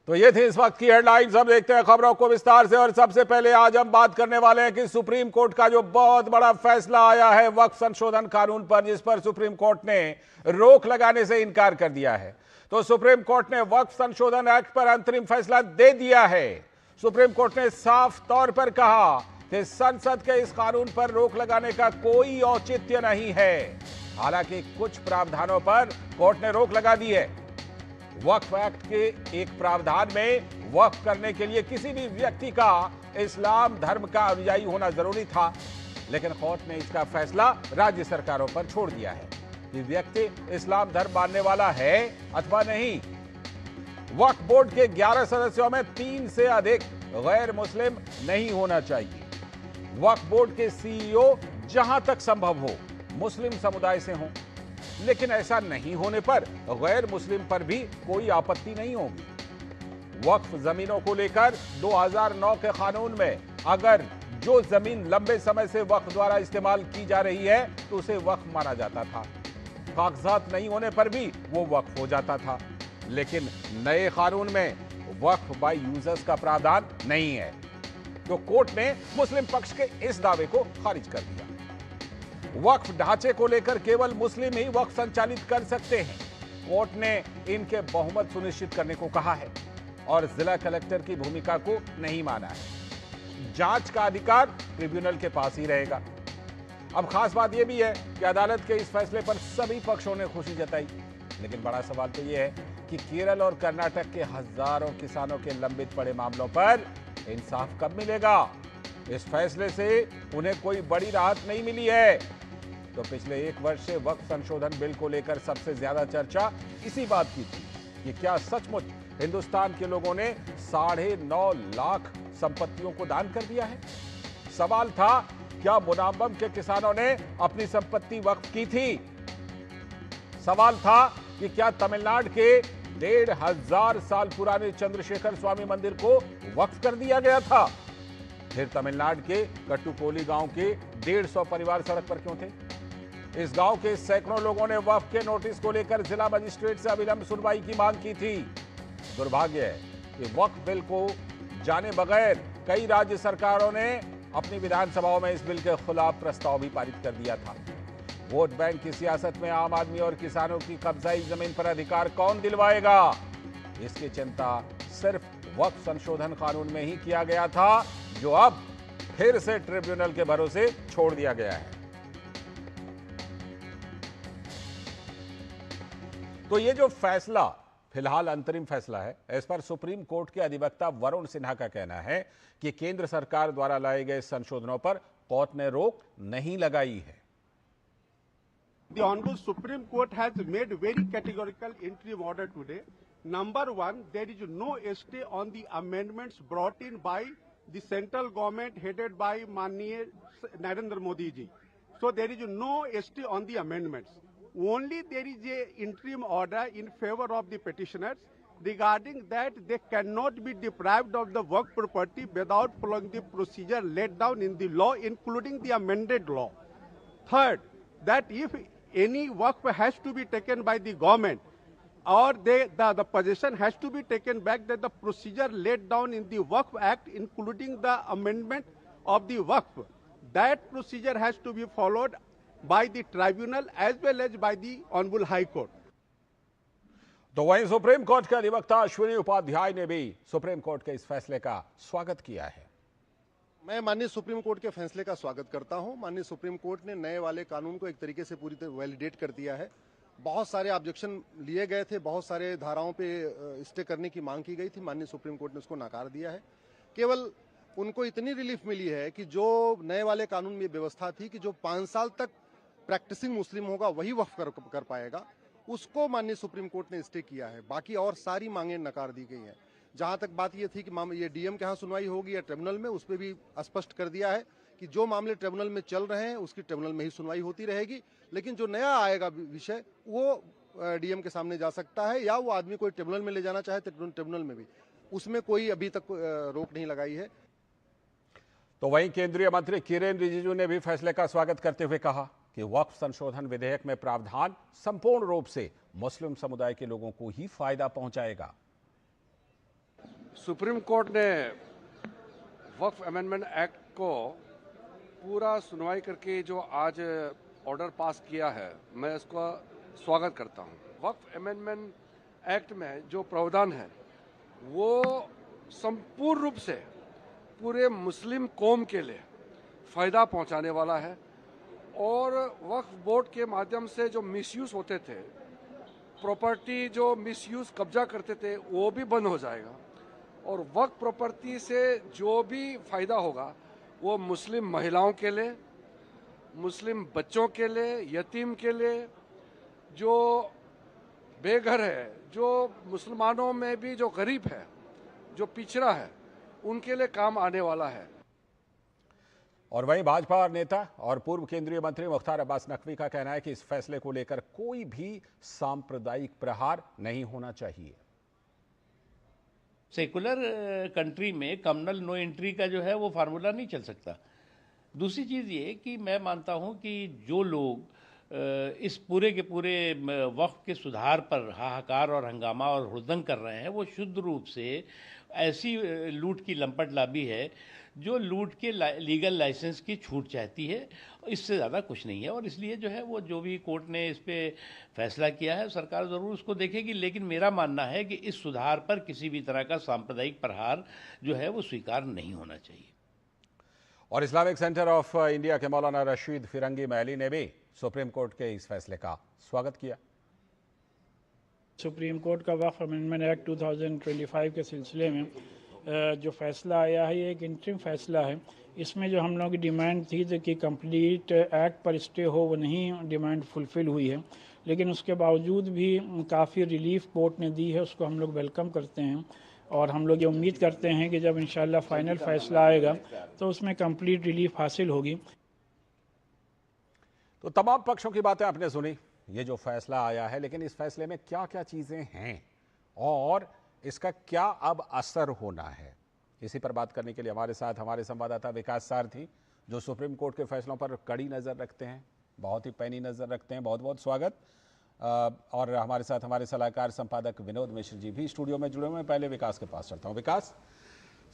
तो ये थी इस वक्त की हेडलाइंस। अब देखते हैं खबरों को विस्तार से। और सबसे पहले आज हम बात करने वाले हैं कि सुप्रीम कोर्ट का जो बहुत बड़ा फैसला आया है वक्फ संशोधन कानून पर, जिस पर सुप्रीम कोर्ट ने रोक लगाने से इनकार कर दिया है। तो सुप्रीम कोर्ट ने वक्फ संशोधन एक्ट पर अंतरिम फैसला दे दिया है। सुप्रीम कोर्ट ने साफ तौर पर कहा कि संसद के इस कानून पर रोक लगाने का कोई औचित्य नहीं है। हालांकि कुछ प्रावधानों पर कोर्ट ने रोक लगा दी है। वक्फ एक्ट के एक प्रावधान में वक्फ करने के लिए किसी भी व्यक्ति का इस्लाम धर्म का अनुयायी होना जरूरी था, लेकिन कोर्ट ने इसका फैसला राज्य सरकारों पर छोड़ दिया है कि व्यक्ति इस्लाम धर्म मानने वाला है अथवा नहीं। वक्फ बोर्ड के 11 सदस्यों में 3 से अधिक गैर मुस्लिम नहीं होना चाहिए। वक्फ बोर्ड के सीईओ जहां तक संभव हो मुस्लिम समुदाय से हों, लेकिन ऐसा नहीं होने पर गैर मुस्लिम पर भी कोई आपत्ति नहीं होगी। वक्फ जमीनों को लेकर 2009 के कानून में अगर जो जमीन लंबे समय से वक्फ द्वारा इस्तेमाल की जा रही है तो उसे वक्फ माना जाता था। कागजात नहीं होने पर भी वो वक्फ हो जाता था। लेकिन नए कानून में वक्फ बाय यूजर्स का प्रावधान नहीं है। तो कोर्ट ने मुस्लिम पक्ष के इस दावे को खारिज कर दिया। वक्फ ढांचे को लेकर केवल मुस्लिम ही वक्फ संचालित कर सकते हैं। कोर्ट ने इनके बहुमत सुनिश्चित करने को कहा है और जिला कलेक्टर की भूमिका को नहीं माना है। जांच का अधिकार ट्रिब्यूनल के पास ही रहेगा। अब खास बात यह भी है कि अदालत के इस फैसले पर सभी पक्षों ने खुशी जताई, लेकिन बड़ा सवाल तो यह है कि केरल और कर्नाटक के हजारों किसानों के लंबित पड़े मामलों पर इंसाफ कब मिलेगा। इस फैसले से उन्हें कोई बड़ी राहत नहीं मिली है। तो पिछले 1 वर्ष से वक्फ संशोधन बिल को लेकर सबसे ज्यादा चर्चा इसी बात की थी कि क्या सचमुच हिंदुस्तान के लोगों ने 9.5 लाख संपत्तियों को दान कर दिया है। सवाल था, क्या मुनाम्बम के किसानों ने अपनी संपत्ति वक्फ की थी। सवाल था कि क्या तमिलनाडु के 1500 साल पुराने चंद्रशेखर स्वामी मंदिर को वक्फ कर दिया गया था। फिर तमिलनाडु के कट्टुकोली गांव के 150 परिवार सड़क पर क्यों थे। इस गांव के सैकड़ों लोगों ने वक्फ के नोटिस को लेकर जिला मजिस्ट्रेट से अविलंब सुनवाई की मांग की थी। दुर्भाग्य है कि वक्फ बिल को जाने बगैर कई राज्य सरकारों ने अपनी विधानसभाओं में इस बिल के खिलाफ प्रस्ताव भी पारित कर दिया था। वोट बैंक की सियासत में आम आदमी और किसानों की कब्जाई जमीन पर अधिकार कौन दिलवाएगा, इसकी चिंता सिर्फ वक्फ संशोधन कानून में ही किया गया था, जो अब फिर से ट्रिब्यूनल के भरोसे छोड़ दिया गया है। तो ये जो फैसला फिलहाल अंतरिम फैसला है, इस पर सुप्रीम कोर्ट के अधिवक्ता वरुण सिन्हा का कहना है कि केंद्र सरकार द्वारा लाए गए संशोधनों पर कोर्ट ने रोक नहीं लगाई है। The Honorable Supreme Court has made very categorical interim order today. Number one, there is no stay on the amendments brought in by the central government headed by Maniya Narendra Modi ji. So there is no stay on the amendments. Only there is a interim order in favor of the petitioners regarding that they cannot be deprived of the work property without following the procedure laid down in the law, including the amended law. Third, that if any work has to be taken by the government or the possession has to be taken back, that the procedure laid down in the Waqf Act, including the amendment of the Waqf, that procedure has to be followed by the tribunal as well as by the Honorable High Court. तो वहीं supreme court के अधिवक्ता अश्विनी उपाध्याय ने भी supreme court के इस फैसले का स्वागत किया है। मैं माननीय सुप्रीम कोर्ट के फैसले का स्वागत करता हूं। माननीय सुप्रीम कोर्ट ने नए वाले कानून को एक तरीके से पूरी तरह वैलिडेट कर दिया है। बहुत सारे ऑब्जेक्शन लिए गए थे, बहुत सारे धाराओं पे स्टे करने की मांग की गई थी, माननीय सुप्रीम कोर्ट ने उसको नकार दिया है। केवल उनको इतनी रिलीफ मिली है कि जो नए वाले कानून में व्यवस्था थी कि जो 5 साल तक प्रैक्टिसिंग मुस्लिम होगा वही वक्फ कर पाएगा, उसको माननीय सुप्रीम कोर्ट ने स्टे किया है। बाकी और सारी मांगें नकार दी गई हैं। जहां तक बात ये थी कि ये डीएम के यहाँ सुनवाई होगी या ट्रिब्यूनल में, उस पर भी स्पष्ट कर दिया है कि जो मामले ट्रिब्यूनल में चल रहे हैं उसकी ट्रिब्यूनल में ही सुनवाई होती रहेगी, लेकिन जो नया आएगा विषय वो डीएम के सामने जा सकता है या वो आदमी कोई ट्रिब्यूनल में ले जाना चाहे तो ट्रिब्यूनल में भी, उसमें कोई अभी तक रोक नहीं लगाई है। तो वहीं केंद्रीय मंत्री किरेन रिजिजू ने भी फैसले का स्वागत करते हुए कहा कि वक्फ संशोधन विधेयक में प्रावधान संपूर्ण रूप से मुस्लिम समुदाय के लोगों को ही फायदा पहुंचाएगा। सुप्रीम कोर्ट ने वक्फ अमेंडमेंट एक्ट को पूरा सुनवाई करके जो आज ऑर्डर पास किया है, मैं इसका स्वागत करता हूं। वक्फ अमेंडमेंट एक्ट में जो प्रावधान है वो संपूर्ण रूप से पूरे मुस्लिम कौम के लिए फ़ायदा पहुंचाने वाला है और वक्फ बोर्ड के माध्यम से जो मिसयूज़ होते थे, प्रॉपर्टी जो मिसयूज़ कब्जा करते थे, वो भी बंद हो जाएगा और वक्फ प्रॉपर्टी से जो भी फ़ायदा होगा वो मुस्लिम महिलाओं के लिए, मुस्लिम बच्चों के लिए, यतीम के लिए, जो बेघर है, जो मुसलमानों में भी जो गरीब है, जो पिछड़ा है, उनके लिए काम आने वाला है। और वहीं भाजपा नेता और पूर्व केंद्रीय मंत्री मुख्तार अब्बास नकवी का कहना है कि इस फैसले को लेकर कोई भी सांप्रदायिक प्रहार नहीं होना चाहिए। सेकुलर कंट्री में कम्युनल नो एंट्री का जो है वो फार्मूला नहीं चल सकता। दूसरी चीज़ ये कि मैं मानता हूँ कि जो लोग इस पूरे के पूरे वक्फ के सुधार पर हाहाकार और हंगामा और हुड़दंग कर रहे हैं, वो शुद्ध रूप से ऐसी लूट की लंपट लाबी है जो लूट के लीगल लाइसेंस की छूट चाहती है, इससे ज़्यादा कुछ नहीं है। और इसलिए जो है वो जो भी कोर्ट ने इस पे फैसला किया है, सरकार ज़रूर उसको देखेगी, लेकिन मेरा मानना है कि इस सुधार पर किसी भी तरह का सांप्रदायिक प्रहार जो है वो स्वीकार नहीं होना चाहिए। और इस्लामिक सेंटर ऑफ इंडिया के मौलाना रशीद फिरंगी महली ने भी सुप्रीम कोर्ट के इस फैसले का स्वागत किया। सुप्रीम कोर्ट का वक्फ अमेंडमेंट एक्ट 2025 के सिलसिले में जो फैसला आया है, ये एक इंटरिम फैसला है। इसमें जो हम लोगों की डिमांड थी कि कंप्लीट एक्ट पर स्टे हो, वो नहीं डिमांड फुलफ़िल हुई है, लेकिन उसके बावजूद भी काफ़ी रिलीफ कोर्ट ने दी है, उसको हम लोग वेलकम करते हैं और हम लोग ये उम्मीद करते हैं कि जब इंशाल्लाह फाइनल फैसला आएगा तो उसमें कंप्लीट रिलीफ हासिल होगी। तो तमाम पक्षों की बातें आपने सुनी, ये जो फैसला आया है, लेकिन इस फैसले में क्या क्या चीज़ें हैं और इसका क्या अब असर होना है, इसी पर बात करने के लिए हमारे साथ हमारे संवाददाता विकास सारथी, जो सुप्रीम कोर्ट के फैसलों पर कड़ी नज़र रखते हैं, बहुत ही पैनी नज़र रखते हैं। बहुत बहुत स्वागत। और हमारे साथ हमारे सलाहकार संपादक विनोद मिश्र जी भी स्टूडियो में जुड़े हुए हैं। पहले विकास के पास चलता हूँ। विकास,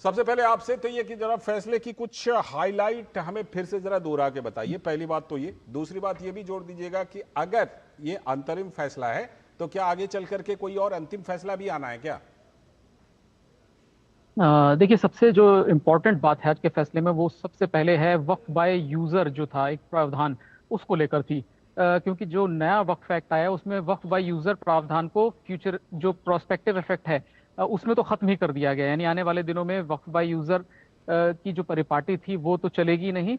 सबसे पहले आपसे तो ये कि जरा फैसले की कुछ हाईलाइट हमें फिर से जरा दोहरा के बताइए। पहली बात तो ये, दूसरी बात ये भी जोड़ दीजिएगा कि अगर ये अंतरिम फैसला है तो क्या आगे चल करके कोई और अंतिम फैसला भी आना है क्या? देखिए, सबसे जो इम्पोर्टेंट बात है आज के फैसले में, वो सबसे पहले है वक्फ बाय यूजर जो था एक प्रावधान, उसको लेकर थी। क्योंकि जो नया वक्फ एक्ट आया उसमें वक्फ बाय यूजर प्रावधान को फ्यूचर जो प्रोस्पेक्टिव इफेक्ट है उसमें तो खत्म ही कर दिया गया। यानी आने वाले दिनों में वक्फ बाय यूजर की जो परिपाटी थी वो तो चलेगी नहीं।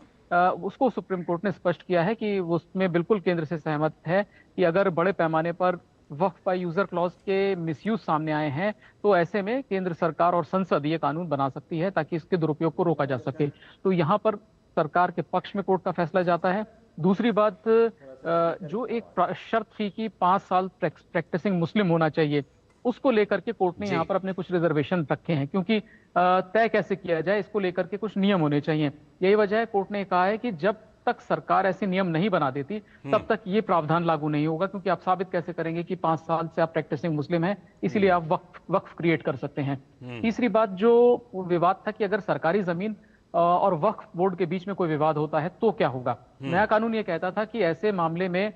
उसको सुप्रीम कोर्ट ने स्पष्ट किया है कि उसमें बिल्कुल केंद्र से सहमत है कि अगर बड़े पैमाने पर वक्फ बाय यूजर क्लॉज के मिसयूज सामने आए हैं तो ऐसे में केंद्र सरकार और संसद ये कानून बना सकती है ताकि इसके दुरुपयोग को रोका जा सके। तो यहाँ पर सरकार के पक्ष में कोर्ट का फैसला जाता है। दूसरी बात, जो एक शर्त थी कि 5 साल प्रैक्टिसिंग मुस्लिम होना चाहिए, उसको लेकर के कोर्ट ने यहाँ पर अपने कुछ रिजर्वेशन रखे हैं, क्योंकि तय कैसे किया जाए इसको लेकर के कुछ नियम होने चाहिए। यही वजह है कोर्ट ने कहा है कि जब तक सरकार ऐसे नियम नहीं बना देती तब तक ये प्रावधान लागू नहीं होगा, क्योंकि आप साबित कैसे करेंगे कि 5 साल से आप प्रैक्टिसिंग मुस्लिम हैं, इसीलिए आप वक्फ क्रिएट कर सकते हैं। तीसरी बात, जो विवाद था कि अगर सरकारी जमीन और वक्फ बोर्ड के बीच में कोई विवाद होता है तो क्या होगा। नया कानून ये कहता था कि ऐसे मामले में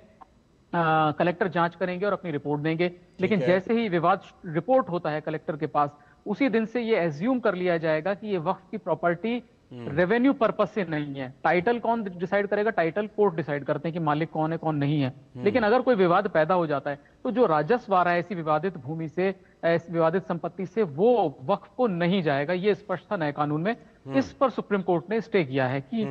कलेक्टर जांच करेंगे और अपनी रिपोर्ट देंगे, लेकिन जैसे ही विवाद रिपोर्ट होता है कलेक्टर के पास, उसी दिन से ये एज्यूम कर लिया जाएगा कि ये वक्फ की प्रॉपर्टी रेवेन्यू पर्पस से नहीं है। टाइटल कौन डिसाइड करेगा? टाइटल कोर्ट डिसाइड करते हैं कि मालिक कौन है कौन नहीं है। लेकिन अगर कोई विवाद पैदा हो जाता है तो जो राजस्व आ रहा है ऐसी विवादित भूमि से, ऐसी विवादित संपत्ति से, वो वक्फ को नहीं जाएगा। ये स्पष्ट था नए कानून में। इस पर सुप्रीम कोर्ट ने स्टे किया है कि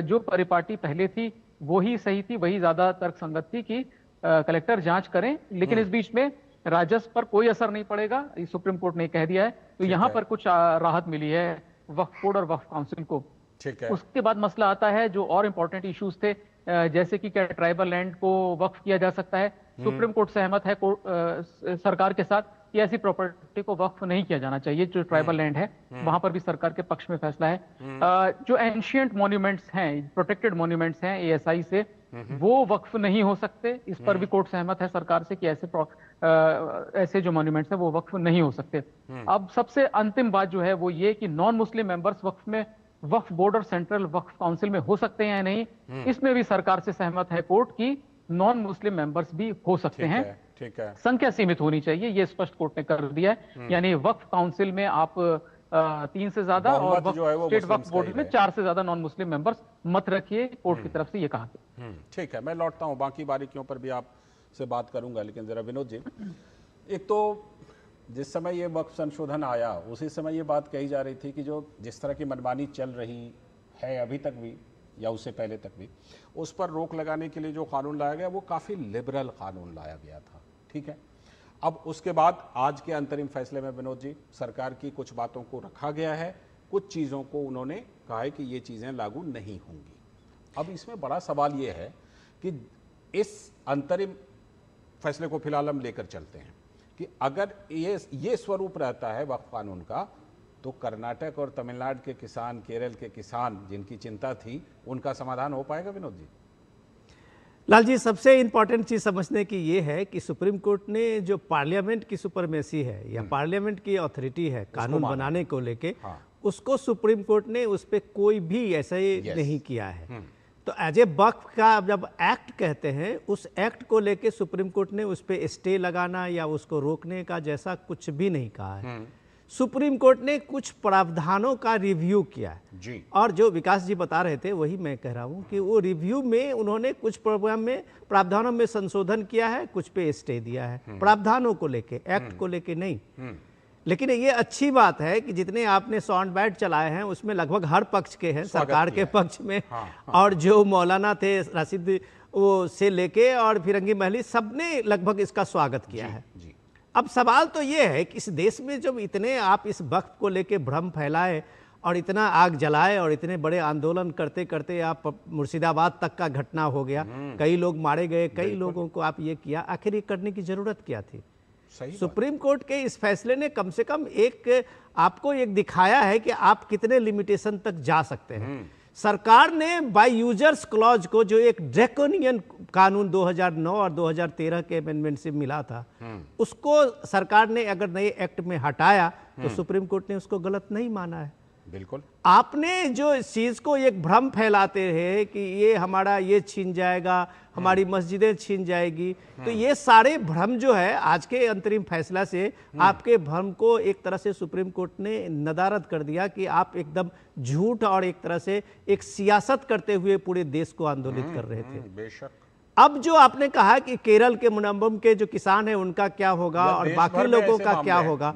जो परिपाटी पहले थी वो ही सही थी, वही ज्यादा तर्कसंगत थी कि कलेक्टर जांच करें, लेकिन इस बीच में राजस्व पर कोई असर नहीं पड़ेगा, सुप्रीम कोर्ट ने कह दिया है। तो यहाँ पर कुछ राहत मिली है वक्फ बोर्ड और वक्फ काउंसिल को। ठीक है। उसके बाद मसला आता है जो और इंपॉर्टेंट इश्यूज थे, जैसे कि क्या ट्राइबल लैंड को वक्फ किया जा सकता है। सुप्रीम कोर्ट सहमत है सरकार के साथ कि ऐसी प्रॉपर्टी को वक्फ नहीं किया जाना चाहिए जो ट्राइबल लैंड है। वहां पर भी सरकार के पक्ष में फैसला है। जो एंशिएंट मॉन्यूमेंट्स हैं, प्रोटेक्टेड मॉन्यूमेंट्स हैं ASI से, वो वक्फ नहीं हो सकते। इस पर भी कोर्ट सहमत है सरकार से कि ऐसे जो मॉन्यूमेंट्स हैं वो वक्फ नहीं हो सकते। अब सबसे अंतिम बात जो है वो ये कि नॉन मुस्लिम मेंबर्स वक्फ बोर्ड और सेंट्रल वक्फ काउंसिल में हो सकते हैं या नहीं, इसमें भी सरकार से सहमत है कोर्ट की नॉन मुस्लिम मेंबर्स भी हो सकते हैं। ठीक है। संख्या सीमित होनी चाहिए, ये स्पष्ट कोर्ट ने कर दिया है। यानी वक्फ काउंसिल में आप 3 से ज्यादा और स्टेट वक्फ बोर्ड में 4 से ज्यादा नॉन मुस्लिम मेंबर्स मत रखिए, कोर्ट की तरफ से ये कहा गया। ठीक है, मैं लौटता हूं, बाकी बारीकियों पर भी आपसे बात करूंगा, लेकिन जरा विनोद जी, एक तो जिस समय ये वक्फ संशोधन आया उसी समय ये बात कही जा रही थी कि जो जिस तरह की मनमानी चल रही है अभी तक भी या उससे पहले तक भी, उस पर रोक लगाने के लिए जो कानून लाया गया वो काफ़ी लिबरल कानून लाया गया था। ठीक है, अब उसके बाद आज के अंतरिम फैसले में विनोद जी सरकार की कुछ बातों को रखा गया है, कुछ चीज़ों को उन्होंने कहा है कि ये चीज़ें लागू नहीं होंगी। अब इसमें बड़ा सवाल ये है कि इस अंतरिम फैसले को फिलहाल हम लेकर चलते हैं कि अगर ये स्वरूप रहता है वक्फ कानून का, तो कर्नाटक और तमिलनाडु के किसान, केरल के किसान जिनकी चिंता थी, उनका समाधान हो पाएगा विनोद जी? लाल जी, सबसे इंपॉर्टेंट चीज समझने की ये है कि सुप्रीम कोर्ट ने जो पार्लियामेंट की सुपरमेसी है या पार्लियामेंट की अथॉरिटी है कानून बनाने को लेके, उसको सुप्रीम कोर्ट ने उस पर कोई भी ऐसा नहीं किया है। तो एज ए वक्फ का जब एक्ट कहते हैं, उस एक्ट को लेके सुप्रीम कोर्ट ने उस पर स्टे लगाना या उसको रोकने का जैसा कुछ भी नहीं कहा है। सुप्रीम कोर्ट ने कुछ प्रावधानों का रिव्यू किया है जी। और जो विकास जी बता रहे थे वही मैं कह रहा हूं कि वो रिव्यू में उन्होंने कुछ प्रोग्राम में प्रावधानों में संशोधन किया है, कुछ पे स्टे दिया है, प्रावधानों को लेके, एक्ट को लेके नहीं। लेकिन ये अच्छी बात है कि जितने आपने साउंड बाइट चलाए हैं उसमें लगभग हर पक्ष के हैं, सरकार के पक्ष में और जो मौलाना थे राशिद वो से लेके और फिरंगी महली, सबने लगभग इसका स्वागत किया है। अब सवाल तो ये है कि इस देश में जब इतने आप इस वक्फ को लेके भ्रम फैलाए और इतना आग जलाए और इतने बड़े आंदोलन करते करते आप मुर्शिदाबाद तक का घटना हो गया, कई लोग मारे गए, कई लोगों को आप ये किया, आखिर ये करने की जरूरत क्या थी? सुप्रीम कोर्ट के इस फैसले ने कम से कम आपको एक दिखाया है कि आप कितने लिमिटेशन तक जा सकते हैं। सरकार ने बाय यूजर्स क्लॉज को, जो एक ड्रैकोनियन कानून 2009 और 2013 के अमेंडमेंट से मिला था, उसको सरकार ने अगर नए एक्ट में हटाया तो सुप्रीम कोर्ट ने उसको गलत नहीं माना है। बिल्कुल। आपने जो इस चीज को एक भ्रम फैलाते हैं कि ये हमारा ये छीन जाएगा, हमारी मस्जिदें छीन जाएगी, तो ये सारे भ्रम जो है आज के अंतरिम फैसला से आपके भ्रम को एक तरह से सुप्रीम कोर्ट ने नदारद कर दिया कि आप एकदम झूठ और एक तरह से एक सियासत करते हुए पूरे देश को आंदोलित कर रहे थे। बेशक। अब जो आपने कहा कि केरल के मुनम्बम के जो किसान हैं उनका क्या होगा और बाकी लोगों का क्या होगा,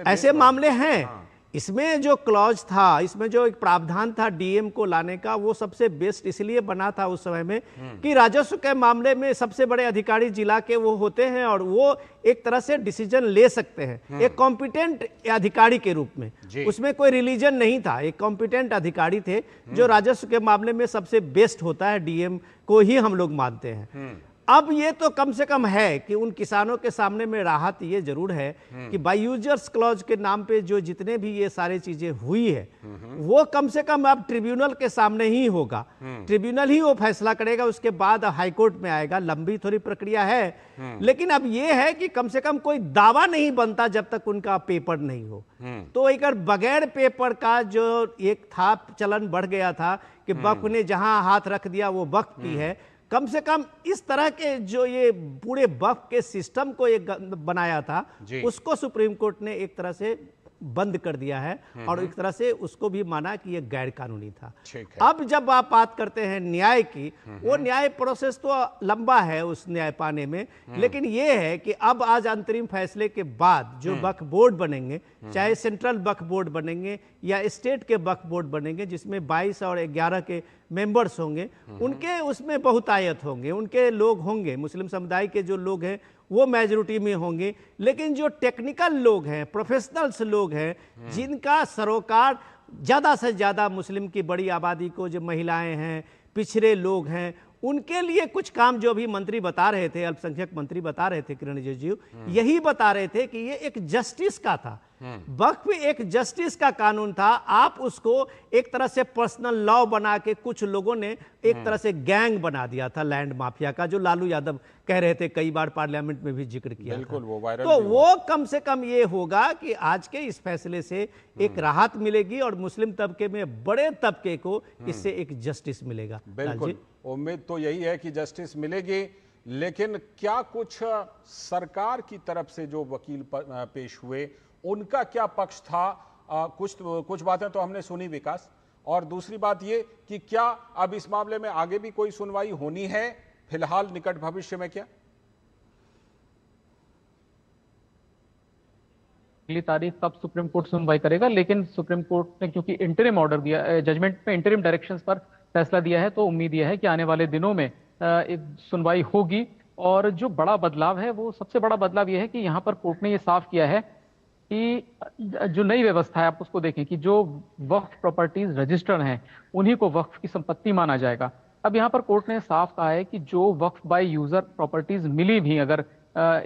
ऐसे मामले हैं। इसमें जो क्लॉज था, इसमें जो एक प्रावधान था डीएम को लाने का, वो सबसे बेस्ट इसलिए बना था उस समय में कि राजस्व के मामले में सबसे बड़े अधिकारी जिला के वो होते हैं और वो एक तरह से डिसीजन ले सकते हैं एक कॉम्पिटेंट अधिकारी के रूप में। उसमें कोई रिलीजन नहीं था, एक कॉम्पिटेंट अधिकारी थे जो राजस्व के मामले में सबसे बेस्ट होता है, डीएम को ही हम लोग मानते हैं। अब ये तो कम से कम है कि उन किसानों के सामने में राहत ये जरूर है कि बाय यूजर्स क्लॉज के नाम पे जो जितने भी ये सारी चीजें हुई है वो कम से कम अब ट्रिब्यूनल के सामने ही होगा, ट्रिब्यूनल ही वो फैसला करेगा, उसके बाद हाईकोर्ट में आएगा। लंबी थोड़ी प्रक्रिया है, लेकिन अब ये है कि कम से कम कोई दावा नहीं बनता जब तक उनका पेपर नहीं हो। तो एक बगैर पेपर का जो एक था चलन बढ़ गया था कि वक्फ ने जहां हाथ रख दिया वो वक्फ की है, कम से कम इस तरह के जो ये पूरे वक्फ के सिस्टम को एक बनाया था उसको सुप्रीम कोर्ट ने एक तरह से बंद कर दिया है और एक तरह से उसको भी माना कि ये गैर कानूनी था। अब जब आप बात करते हैं न्याय की, वो न्याय प्रोसेस तो लंबा है उस न्याय पाने में, लेकिन ये है कि अब आज अंतरिम फैसले के बाद जो वक्फ बोर्ड बनेंगे, चाहे सेंट्रल वक्फ बोर्ड बनेंगे या स्टेट के वक्फ बोर्ड बनेंगे जिसमें 22 और 11 के मेंबर्स होंगे, उनके उसमें बहुतायत होंगे, उनके लोग होंगे, मुस्लिम समुदाय के जो लोग हैं वो मेजॉरिटी में होंगे, लेकिन जो टेक्निकल लोग हैं, प्रोफेशनल्स लोग हैं, जिनका सरोकार ज़्यादा से ज़्यादा मुस्लिम की बड़ी आबादी को, जो महिलाएं हैं, पिछड़े लोग हैं, उनके लिए कुछ काम जो भी मंत्री बता रहे थे, अल्पसंख्यक मंत्री बता रहे थे किरण रिजिजू, यही बता रहे थे कि ये एक जस्टिस का था वक्फ एक जस्टिस का कानून था। आप उसको एक तरह से पर्सनल लॉ बना के कुछ लोगों ने एक तरह से गैंग बना दिया था लैंड माफिया का, जो लालू यादव कह रहे थे, कई बार पार्लियामेंट में भी जिक्र किया बिल्कुल, था। वो वायरल तो भी वो कम से कम ये होगा कि आज के इस फैसले से एक राहत मिलेगी और मुस्लिम तबके में बड़े तबके को इससे एक जस्टिस मिलेगा। बिल्कुल, उम्मीद तो यही है कि जस्टिस मिलेगी। लेकिन क्या कुछ सरकार की तरफ से जो वकील पेश हुए उनका क्या पक्ष था? कुछ बातें तो हमने सुनी विकास, और दूसरी बात ये कि क्या अब इस मामले में आगे भी कोई सुनवाई होनी है फिलहाल निकट भविष्य में? क्या अगली तारीख कब सुप्रीम कोर्ट सुनवाई करेगा, लेकिन सुप्रीम कोर्ट ने क्योंकि इंटरिम ऑर्डर दिया, जजमेंट में इंटरिम डायरेक्शंस पर फैसला दिया है, तो उम्मीद यह है कि आने वाले दिनों में एक सुनवाई होगी। और जो बड़ा बदलाव है, वो सबसे बड़ा बदलाव यह है कि यहाँ पर कोर्ट ने ये साफ किया है कि जो नई व्यवस्था है आप उसको देखें कि जो वक्फ प्रॉपर्टीज रजिस्टर्ड हैं उन्हीं को वक्फ की संपत्ति माना जाएगा। अब यहाँ पर कोर्ट ने साफ कहा है कि जो वक्फ बाय यूजर प्रॉपर्टीज मिली भी अगर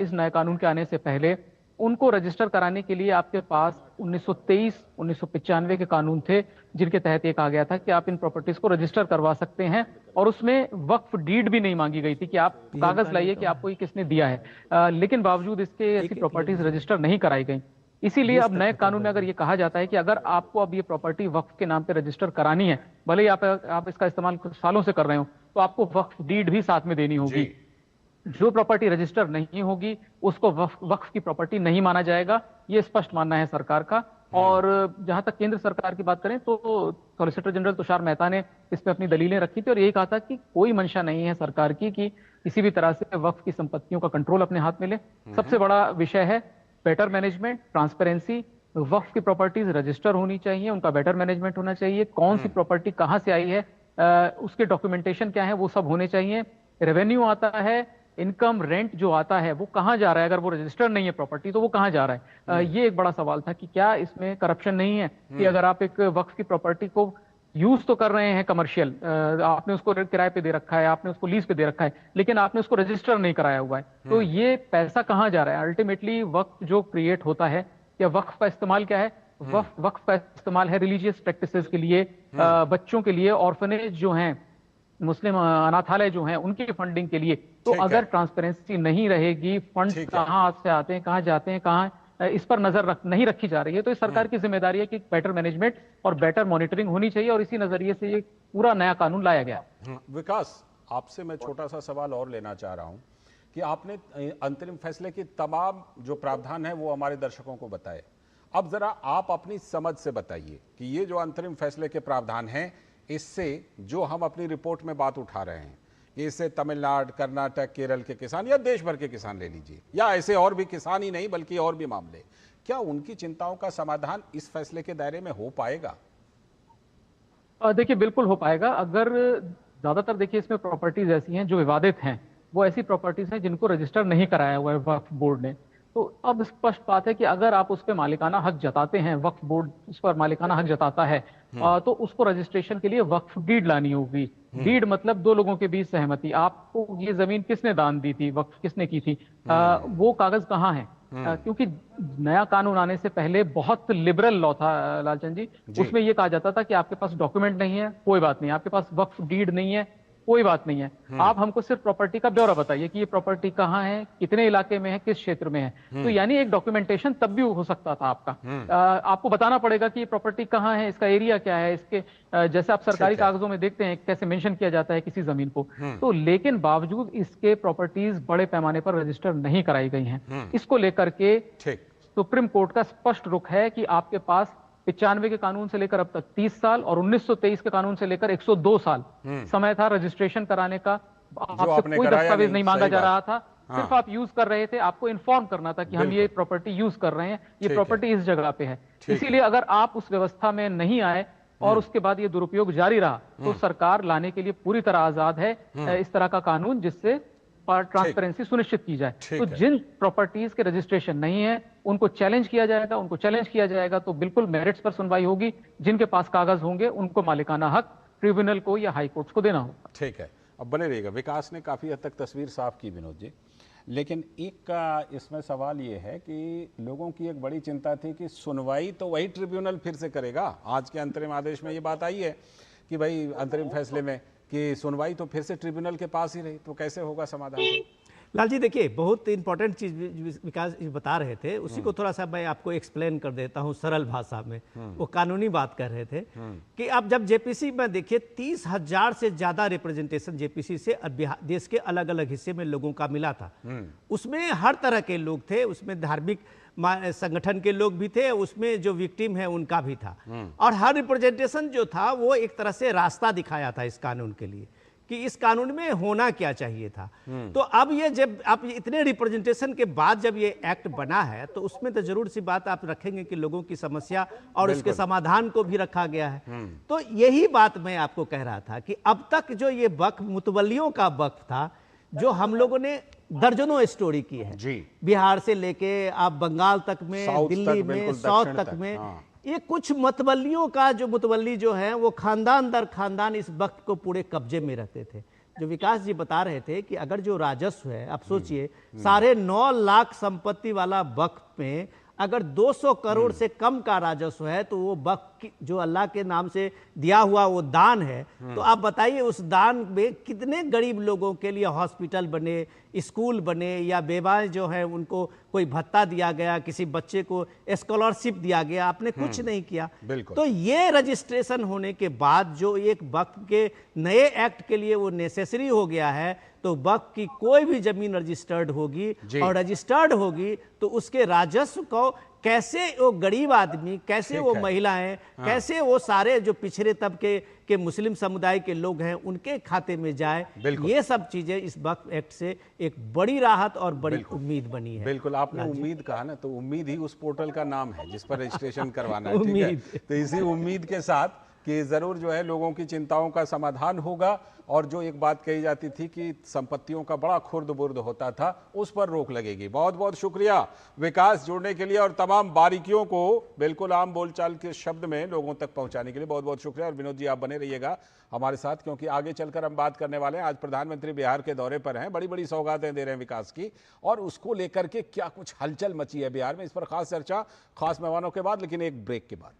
इस नए कानून के आने से पहले, उनको रजिस्टर कराने के लिए आपके पास 1923, 1995 के कानून थे, जिनके तहत ये कहा गया था कि आप इन प्रॉपर्टीज को रजिस्टर करवा सकते हैं, और उसमें वक्फ डीड भी नहीं मांगी गई थी कि आप कागज लाइए कि आपको ये किसने दिया है। लेकिन बावजूद इसके ऐसी प्रॉपर्टीज रजिस्टर नहीं कराई गई। इसीलिए अब नए कानून में अगर ये कहा जाता है कि अगर आपको अब ये प्रॉपर्टी वक्फ के नाम पे रजिस्टर करानी है, भले ही आप इसका इस्तेमाल कुछ सालों से कर रहे हो, तो आपको वक्फ डीड भी साथ में देनी होगी। जो प्रॉपर्टी रजिस्टर नहीं होगी उसको वक्फ की प्रॉपर्टी नहीं माना जाएगा, ये स्पष्ट मानना है सरकार का। और जहां तक केंद्र सरकार की बात करें तो सॉलिसिटर जनरल तुषार मेहता ने इस पे अपनी दलीलें रखी थी और यही कहा था कि कोई मंशा नहीं है सरकार की कि किसी भी तरह से वक्फ की संपत्तियों का कंट्रोल अपने हाथ में ले। सबसे बड़ा विषय है बेटर मैनेजमेंट, ट्रांसपेरेंसी। वक्फ की प्रॉपर्टीज रजिस्टर होनी चाहिए, उनका बेटर मैनेजमेंट होना चाहिए, कौन सी प्रॉपर्टी कहां से आई है, उसके डॉक्यूमेंटेशन क्या है, वो सब होने चाहिए। रेवेन्यू आता है, इनकम रेंट जो आता है वो कहां जा रहा है, अगर वो रजिस्टर नहीं है प्रॉपर्टी तो वो कहां जा रहा है। ये एक बड़ा सवाल था कि क्या इसमें करप्शन नहीं है कि अगर आप एक वक्फ की प्रॉपर्टी को यूज तो कर रहे हैं कमर्शियल, आपने उसको किराए पे दे रखा है, आपने उसको लीज पे दे रखा है, लेकिन आपने उसको रजिस्टर नहीं कराया हुआ है, तो ये पैसा कहां जा रहा है। अल्टीमेटली वक्फ जो क्रिएट होता है, या वक्फ का इस्तेमाल क्या है, वक्फ का इस्तेमाल है रिलीजियस प्रैक्टिसेस के लिए, बच्चों के लिए, ऑर्फनेज जो हैं, मुस्लिम अनाथालय जो हैं, उनकी फंडिंग के लिए। तो अगर ट्रांसपेरेंसी नहीं रहेगी, फंड कहां से आते हैं, कहां जाते हैं, कहां, इस पर नजर नहीं रखी जा रही है, तो इस सरकार की जिम्मेदारी है कि बेटर मैनेजमेंट और बेटर मॉनिटरिंग होनी चाहिए, और इसी नजरिए से ये पूरा नया कानून लाया गया। विकास, आपसे मैं छोटा सा सवाल और लेना चाह रहा हूं कि आपने अंतरिम फैसले की तमाम जो प्रावधान है वो हमारे दर्शकों को बताए। अब जरा आप अपनी समझ से बताइए कि ये जो अंतरिम फैसले के प्रावधान हैं, इससे जो हम अपनी रिपोर्ट में बात उठा रहे हैं, इससे तमिलनाडु, कर्नाटक, केरल के किसान या देश भर के किसान ले लीजिए, या ऐसे और भी किसान ही नहीं बल्कि और भी मामले, क्या उनकी चिंताओं का समाधान इस फैसले के दायरे में हो पाएगा? देखिए, बिल्कुल हो पाएगा। अगर ज्यादातर देखिए इसमें प्रॉपर्टीज ऐसी हैं जो विवादित हैं, वो ऐसी प्रॉपर्टीज हैं जिनको रजिस्टर नहीं कराया हुआ है वक्फ बोर्ड ने। तो अब स्पष्ट बात है कि अगर आप उस पर मालिकाना हक जताते हैं, वक्फ बोर्ड उस पर मालिकाना हक जताता है, तो उसको रजिस्ट्रेशन के लिए वक्फ डीड लानी होगी। डीड मतलब दो लोगों के बीच सहमति, आपको ये जमीन किसने दान दी थी, वक्फ किसने की थी, वो कागज कहाँ है। क्योंकि नया कानून आने से पहले बहुत लिबरल लॉ था लालचंद जी, उसमें ये कहा जाता था कि आपके पास डॉक्यूमेंट नहीं है कोई बात नहीं, आपके पास वक्फ डीड नहीं है कोई बात नहीं है, आप हमको सिर्फ प्रॉपर्टी का ब्यौरा बताइए कि ये प्रॉपर्टी कहाँ है, कितने इलाके में है, किस क्षेत्र में है। तो यानी एक डॉक्यूमेंटेशन तब भी हो सकता था आपका। आपको बताना पड़ेगा कि ये प्रॉपर्टी कहाँ है, इसका एरिया क्या है, इसके जैसे आप सरकारी कागजों में देखते हैं कैसे मेंशन किया जाता है किसी जमीन को। तो लेकिन बावजूद इसके प्रॉपर्टीज बड़े पैमाने पर रजिस्टर नहीं कराई गई हैं। इसको लेकर के सुप्रीम कोर्ट का स्पष्ट रुख है कि आपके पास 95 के कानून से लेकर अब तक 30 साल और 1923 के कानून से लेकर 102 साल समय था रजिस्ट्रेशन कराने का। आपसे कोई दस्तावेज नहीं मांगा जा रहा था, सिर्फ आप यूज कर रहे थे, आपको इन्फॉर्म करना था कि हम ये प्रॉपर्टी यूज कर रहे हैं, ये प्रॉपर्टी इस जगह पे है। इसीलिए अगर आप उस व्यवस्था में नहीं आए और उसके बाद ये दुरुपयोग जारी रहा, तो सरकार लाने के लिए पूरी तरह आजाद है इस तरह का कानून जिससे ट्रांसपेरेंसी सुनिश्चित की जाए। तो जिन प्रॉपर्टीज के रजिस्ट्रेशन नहीं है उनको चैलेंज किया जाएगा, तो बिल्कुल मेरिट्स पर सुनवाई होगी। जिनके पास कागज होंगे उनको मालिकाना हक ट्रिब्यूनल को या हाई कोर्ट्स को देना होगा। ठीक है, अब बने रहिएगा। विकास ने काफी हद तक तस्वीर साफ की विनोद जी। लेकिन एक का इसमें सवाल ये है कि लोगों की एक बड़ी चिंता थी कि सुनवाई तो वही ट्रिब्यूनल फिर से करेगा। आज के अंतरिम आदेश में ये बात आई है कि भाई अंतरिम फैसले में कि सुनवाई तो फिर से ट्रिब्यूनल के पास ही रही, तो कैसे होगा समाधान? लाल जी देखिए, बहुत इंपॉर्टेंट चीज विकास जी बता रहे थे, उसी को थोड़ा सा मैं आपको एक्सप्लेन कर देता हूँ सरल भाषा में। वो कानूनी बात कर रहे थे कि अब जब जेपीसी में देखिए 30,000 से ज्यादा रिप्रेजेंटेशन जेपीसी से देश के अलग अलग हिस्से में लोगों का मिला था। उसमें हर तरह के लोग थे, उसमें धार्मिक संगठन के लोग भी थे, उसमें जो विक्टिम है उनका भी था, और हर रिप्रेजेंटेशन जो था वो एक तरह से रास्ता दिखाया था इस कानून के लिए कि इस कानून में होना क्या चाहिए था। तो अब ये जब आप इतने रिप्रेजेंटेशन के बाद जब ये एक्ट बना है तो उसमें तो जरूर सी बात आप रखेंगे कि लोगों की समस्या और उसके समाधान को भी रखा गया है। तो यही बात मैं आपको कह रहा था कि अब तक जो ये वक्फ मुतवल्लियों का वक्फ था, जो हम लोगों ने दर्जनों स्टोरी की है जी, बिहार से लेके आप बंगाल तक में, दिल्ली में, साउथ तक में, ये कुछ मतवल्लियों का जो मुतवल्ली जो है वो खानदान दर खानदान इस वक्त को पूरे कब्जे में रखते थे। जो विकास जी बता रहे थे कि अगर जो राजस्व है, आप सोचिए 9.5 लाख संपत्ति वाला वक्फ में अगर 200 करोड़ से कम का राजस्व है तो वो वक्फ जो अल्लाह के नाम से दिया हुआ वो दान है। तो आप बताइए उस दान में कितने गरीब लोगों के लिए हॉस्पिटल बने, स्कूल बने, या बेवाएं जो है उनको कोई भत्ता दिया गया, किसी बच्चे को स्कॉलरशिप दिया गया, आपने कुछ नहीं किया। तो ये रजिस्ट्रेशन होने के बाद जो एक वक्फ के नए एक्ट के लिए वो नेसेसरी हो गया है, तो वक्फ की कोई भी जमीन रजिस्टर्ड होगी और रजिस्टर्ड होगी तो उसके राजस्व को कैसे वो गरीब आदमी, कैसे वो महिलाएं, कैसे वो सारे जो पिछड़े तबके के मुस्लिम समुदाय के लोग हैं उनके खाते में जाए, ये सब चीजें इस वक्फ एक्ट से एक बड़ी राहत और बड़ी उम्मीद बनी है। बिल्कुल, आपने उम्मीद कहा ना, तो उम्मीद ही उस पोर्टल का नाम है जिस पर रजिस्ट्रेशन करवाना है, ठीक है? तो इसी उम्मीद के साथ कि जरूर जो है लोगों की चिंताओं का समाधान होगा, और जो एक बात कही जाती थी कि संपत्तियों का बड़ा खुर्द-बुर्द होता था, उस पर रोक लगेगी। बहुत बहुत शुक्रिया विकास, जुड़ने के लिए और तमाम बारीकियों को बिल्कुल आम बोलचाल के शब्द में लोगों तक पहुंचाने के लिए बहुत बहुत शुक्रिया। और विनोद जी, आप बने रहिएगा हमारे साथ, क्योंकि आगे चलकर हम बात करने वाले हैं। आज प्रधानमंत्री बिहार के दौरे पर हैं, बड़ी बड़ी सौगातें दे रहे हैं विकास की, और उसको लेकर के क्या कुछ हलचल मची है बिहार में, इस पर खास चर्चा खास मेहमानों के बाद, लेकिन एक ब्रेक के बाद।